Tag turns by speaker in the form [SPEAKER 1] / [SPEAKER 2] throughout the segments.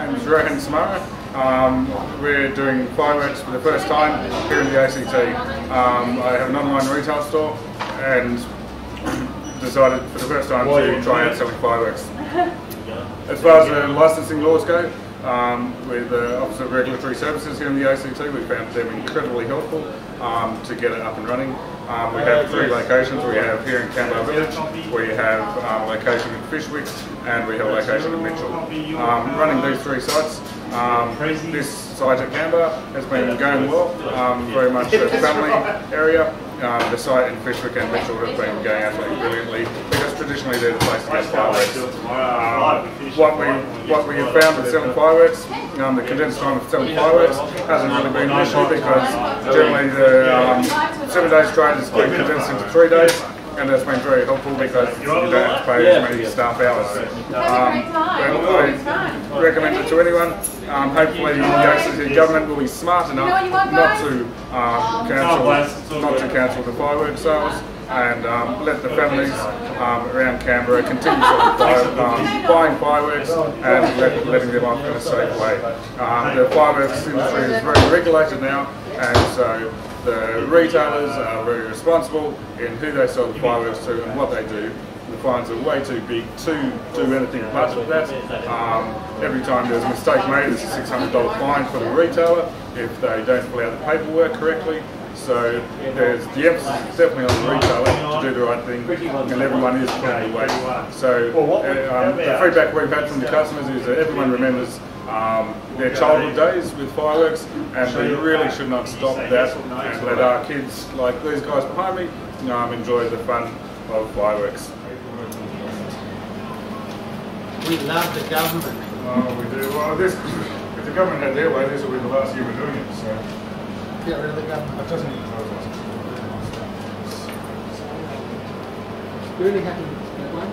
[SPEAKER 1] name is Rohan Samara. We're doing fireworks for the first time here in the ACT. I have an online retail store and decided for the first time to try out selling fireworks. As far as the licensing laws go, with the Office of Regulatory Services here in the ACT, we found them incredibly helpful to get it up and running. We have 3 locations. We have here in Canberra Village, we have a location in Firework, and we have a location in Mitchell. Running these 3 sites, this site at Canberra has been going well, very much a family area. The site in Firework and Mitchell have been going absolutely brilliantly because traditionally they're the place to get fireworks. What we have found with selling fireworks, the condensed time of selling fireworks hasn't really been an issue because generally the 7 days trade is been condensed into 3 days, and that's been very helpful because you don't have to pay as many staff hours. I recommend it to anyone. Hopefully the ACT government will be smart enough not to cancel the fireworks sales and let the families around Canberra continue buying fireworks and letting them off in a safe way. The fireworks industry is very regulated now, and so the retailers are very responsible in who they sell the fireworks to and what they do. The fines are way too big to do anything but that. Every time there's a mistake made, there's a $600 fine for the retailer if they don't fill out the paperwork correctly. So there's the emphasis is definitely on the retailer to do the right thing, and everyone is pulling the weight. So the feedback we've had from the customers is that everyone remembers their childhood days with fireworks, and we really should not stop that and let our kids, like these guys behind me, enjoy the fun of fireworks.
[SPEAKER 2] We love the government.
[SPEAKER 1] Oh, we do. Well, if the government had their way, this will be the last year we're doing it. So.
[SPEAKER 2] Get rid of the government.
[SPEAKER 1] It doesn't even
[SPEAKER 2] Really happy with that one.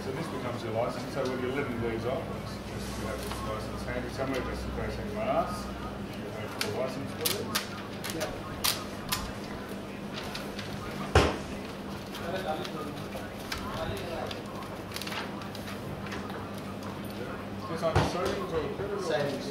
[SPEAKER 1] So this becomes your license. So when you're living these off, you have this license handy somewhere, just in case anyone asks. You have the license for it. Yeah. Is this on savings or credit?
[SPEAKER 2] Savings.